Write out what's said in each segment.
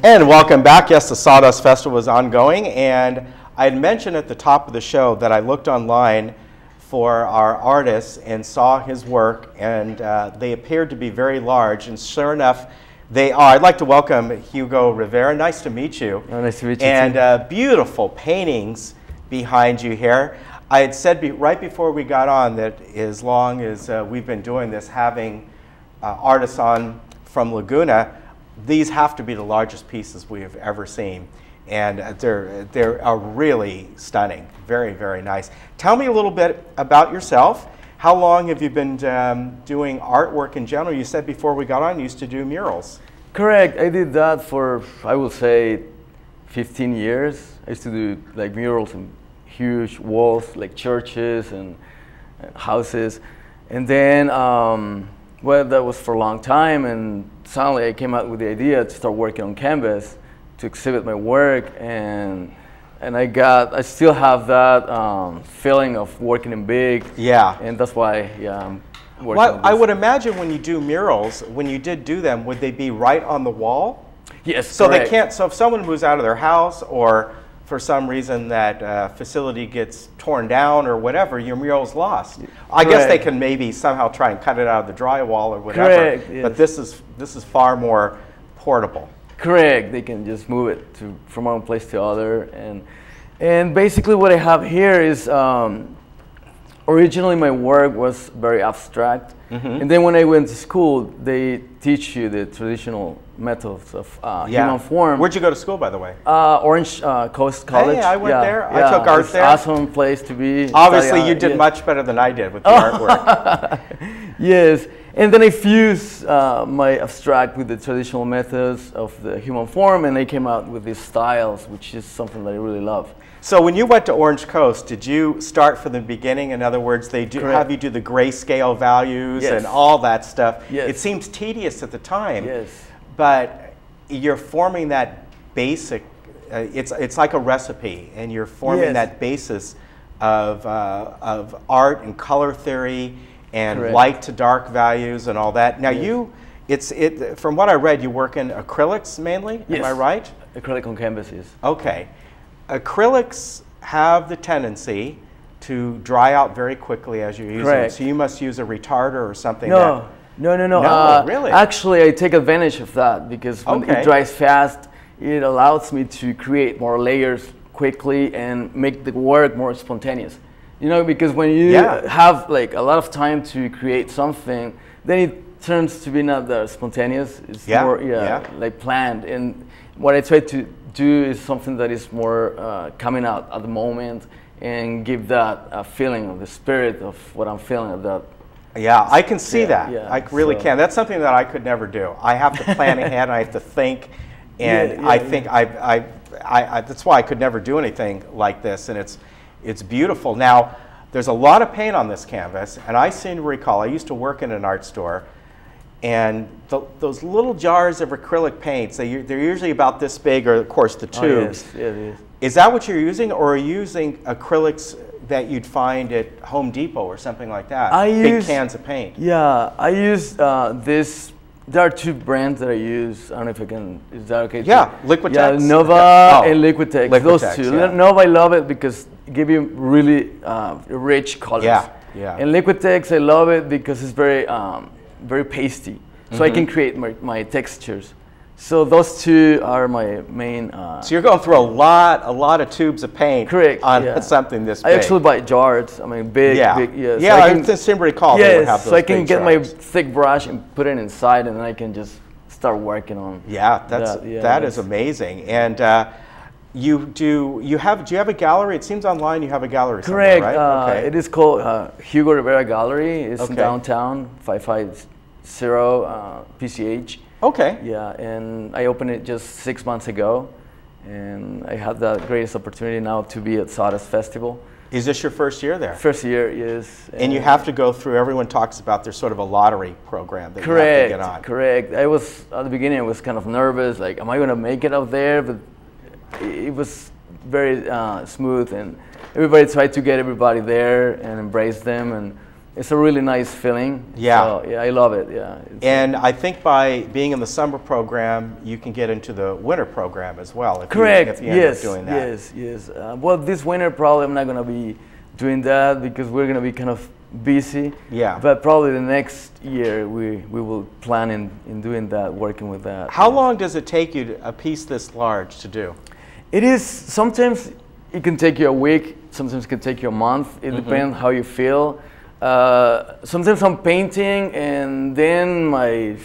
And welcome back. Yes, the Sawdust Festival is ongoing, and I had mentioned at the top of the show that I looked online for our artists and saw his work, and they appeared to be very large, and sure enough, they are. I'd like to welcome Hugo Rivera. Nice to meet you. Oh, nice to meet you and too. Beautiful paintings behind you here. I had said right before we got on that as long as we've been doing this, having artists on from Laguna, these have to be the largest pieces we have ever seen. And they're really stunning. Very, very nice. Tell me a little bit about yourself. How long have you been doing artwork in general? You said before we got on you used to do murals. Correct. I did that for, I would say, 15 years. I used to do like murals on huge walls, like churches and houses. And then, well, that was for a long time, and suddenly I came out with the idea to start working on canvas to exhibit my work, and I still have that feeling of working in big. Yeah. And that's why, yeah, I'm working well, on this. I would imagine when you do murals, when you did do them, would they be right on the wall? Yes, so correct. They can't, so if someone moves out of their house or for some reason that facility gets torn down or whatever, your mural's lost. I guess they can maybe somehow try and cut it out of the drywall or whatever. Correct, yes. But this is far more portable. Correct. They can just move it from one place to other, and basically what I have here is originally my work was very abstract, and then when I went to school, they teach you the traditional methods of human form. Where'd you go to school, by the way? Orange Coast College. Hey, I went there. Yeah, I took art there. Awesome place to be. Obviously, you did much better than I did with the artwork. Yes, and then I fused my abstract with the traditional methods of the human form, and I came out with these styles, which is something that I really love. So when you went to Orange Coast, did you start from the beginning? In other words, they do have you do the grayscale values and all that stuff. Yes. It seems tedious at the time. Yes. But you're forming that basic, it's like a recipe, and you're forming that basis of art and color theory and light to dark values and all that. Now from what I read, you work in acrylics mainly, am I right? Acrylic on canvas, yes. Okay. Acrylics have the tendency to dry out very quickly as you're using them. So you must use a retarder or something. No. Really? Actually, I take advantage of that because when it dries fast, it allows me to create more layers quickly and make the work more spontaneous. You know, because when you have like a lot of time to create something, then it turns to be not that spontaneous. It's more like planned. And what I try to do is something that is more coming out at the moment and give that feeling of the spirit of what I'm feeling at that. Yeah, I can see that. Yeah, I really can. That's something that I could never do. I have to plan ahead. I have to think, and I think that's why I could never do anything like this. And it's beautiful. Now, there's a lot of paint on this canvas, and I seem to recall I used to work in an art store, and those little jars of acrylic paints, they're usually about this big, or of course the tubes. Oh, yes. Yeah, it is. Is that what you're using, or are you using acrylics that you'd find at Home Depot or something like that? Big cans of paint. Yeah, I use this. There are two brands that I use. I don't know if I can. Is that okay? Yeah, Liquitex. Yeah, Nova and Liquitex. Those two. Yeah. Nova, I love it because it gives you really rich colors. Yeah. And Liquitex, I love it because it's very very pasty, so I can create my textures. So those two are my main. So you're going through a lot of tubes of paint on something this big. I actually buy jars. I mean, big. Yeah, I seem to recall they would have those so I can big get jars. my thick brush and put it inside, and then I can just start working on. Yeah, that is amazing. And do you have a gallery? It seems online you have a gallery. Correct. Right? It is called Hugo Rivera Gallery. It's in downtown, 550 PCH. Okay. Yeah, and I opened it just 6 months ago, and I had the greatest opportunity now to be at Sawdust Festival. Is this your first year there? First year, yes. And you have to go through, everyone talks about there's sort of a lottery program that you have to get on. Correct. I was, at the beginning, I was kind of nervous, like, am I going to make it out there? But it was very smooth, and everybody tried to get everybody there and embrace them, and it's a really nice feeling. Yeah. So, yeah, I love it. Yeah. And I think by being in the summer program, you can get into the winter program as well. Correct. If you end up doing that. Yes. Well, this winter probably I'm not going to be doing that because we're going to be kind of busy. Yeah. But probably the next year we will plan in doing that, working with that. How long does it take you a piece this large to do? It is, sometimes it can take you a week, sometimes it can take you a month. It depends how you feel. Sometimes I'm painting and then my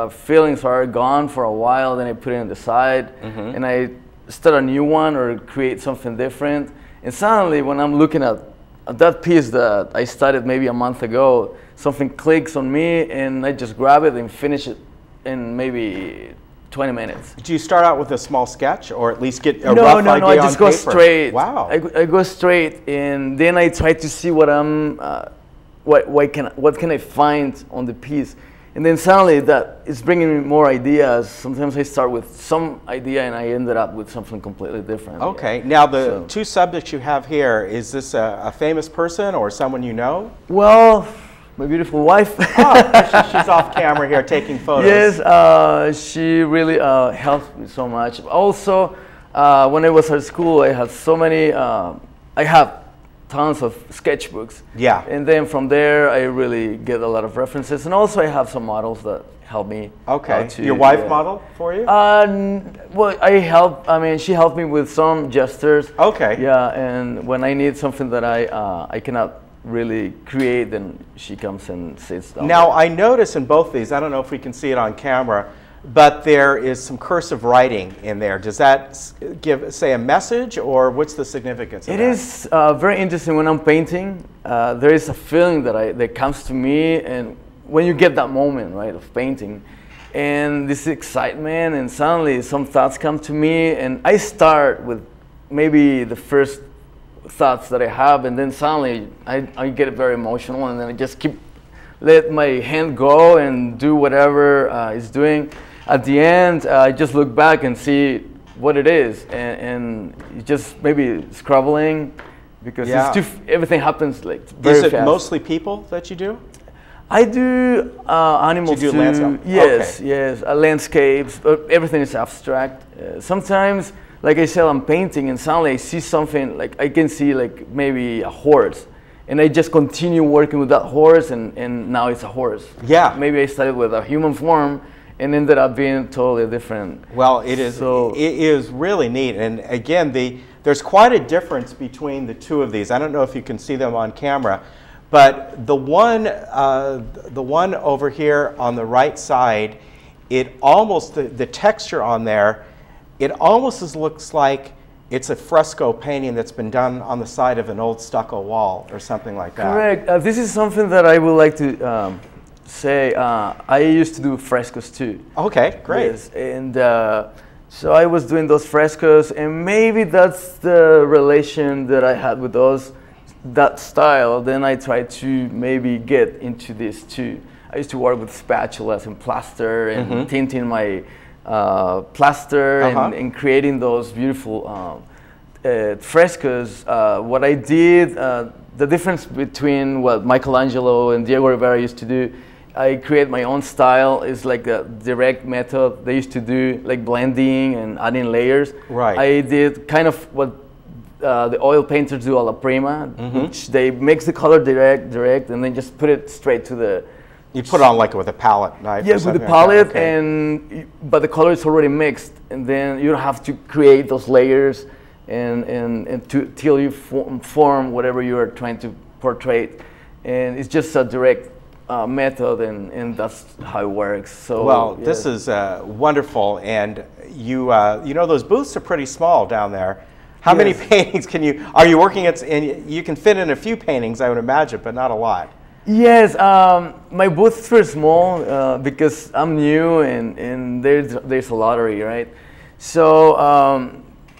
feelings are gone for a while, then I put it on the side and I start a new one or create something different. And suddenly when I'm looking at that piece that I started maybe a month ago, something clicks on me and I just grab it and finish it in maybe 20 minutes. Do you start out with a small sketch or at least get a no, rough idea No, I just go paper? straight. Wow. I go straight and then I try to see what what can I find on the piece. And then suddenly that is bringing me more ideas. Sometimes I start with some idea and I ended up with something completely different. Okay. Now the two subjects you have here, is this a famous person or someone you know? Well, my beautiful wife. She's off camera here taking photos. Yes, she really helped me so much. Also, when I was at school, I had so many, I have tons of sketchbooks. Yeah. And then from there, I really get a lot of references. And also I have some models that help me. Okay. Your wife modeled for you? Well, she helped me with some gestures. Okay. Yeah, and when I need something that I cannot really create, then she comes and sits down. Now, I notice in both these, I don't know if we can see it on camera, but there is some cursive writing in there. Does that say a message, or what's the significance of that? It is very interesting when I'm painting. There is a feeling that comes to me, and when you get that moment, right, of painting, and this excitement, and suddenly some thoughts come to me, and I start with maybe the first thoughts that I have, and then suddenly I get very emotional, and then I just let my hand go and do whatever it's doing. At the end, I just look back and see what it is, and just maybe scribbling, because everything happens like very fast. Is it mostly people that you do? I do animals too. Landscape? Yes, yes, landscapes. Everything is abstract. Sometimes, like I said, I'm painting and suddenly I see something, like I can see like maybe a horse. And I just continue working with that horse and now it's a horse. Yeah. Maybe I started with a human form and ended up being totally different. Well, it is really neat. And again, there's quite a difference between the two of these. I don't know if you can see them on camera, but the one over here on the right side, it almost, the texture on there, it almost looks like it's a fresco painting that's been done on the side of an old stucco wall or something like that. Correct. This is something that I would like to say. I used to do frescoes too. Okay, great. Yes, and so I was doing those frescoes, and maybe that's the relation that I had with that style. Then I tried to maybe get into this too. I used to work with spatulas and plaster and tinting my plaster and creating those beautiful frescoes. What I did, the difference between what Michelangelo and Diego Rivera used to do, I create my own style. It's like a direct method. They used to do like blending and adding layers. Right. I did kind of what the oil painters do a la prima, which they mix the color direct, and then just put it straight to the. You put it on like with a palette knife. Yes, with the palette, but the color is already mixed, and then you don't have to create those layers till you form whatever you are trying to portray. And it's just a direct method, and that's how it works. So well, this is wonderful, and you know those booths are pretty small down there. How many paintings are you working at? And you can fit in a few paintings, I would imagine, but not a lot. Yes, my booth is very small because I'm new and there's a lottery, right? So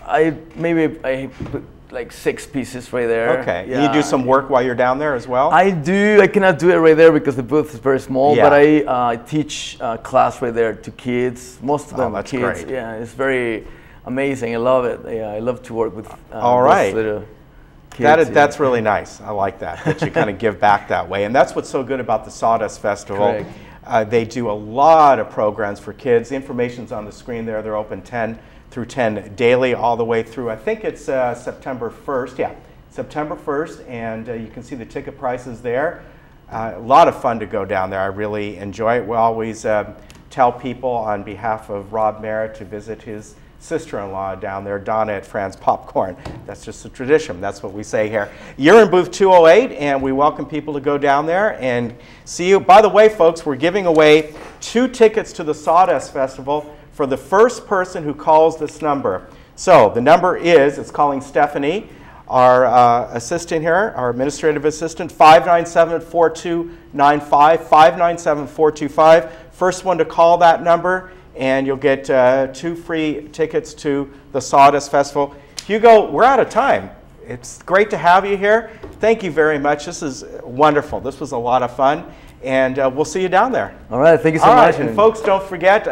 I put like 6 pieces right there. Okay. Yeah. You do some work while you're down there as well? I do. I cannot do it right there because the booth is very small, but I teach class right there to kids. Most of them are kids. Great. Yeah, it's very amazing. I love it. Yeah, I love to work with those little kids. That's really nice. I like that you kind of give back that way. And that's what's so good about the Sawdust Festival. They do a lot of programs for kids. The information's on the screen there. They're open 10 through 10 daily all the way through. I think it's September 1st. Yeah, September 1st. And you can see the ticket prices there. A lot of fun to go down there. I really enjoy it. We always tell people on behalf of Rob Merritt to visit his sister-in-law down there, Donna at Fran's Popcorn. That's just a tradition. That's what we say here. You're in booth 208, and we welcome people to go down there and see you. By the way, folks, we're giving away 2 tickets to the Sawdust Festival for the first person who calls this number. So the number is, it's calling Stephanie, our assistant here, our administrative assistant, 597-4295, 597-425. First one to call that number, and you'll get 2 free tickets to the Sawdust Festival. Hugo, we're out of time. It's great to have you here. Thank you very much. This is wonderful. This was a lot of fun, and we'll see you down there. All right, thank you so much. And folks, don't forget,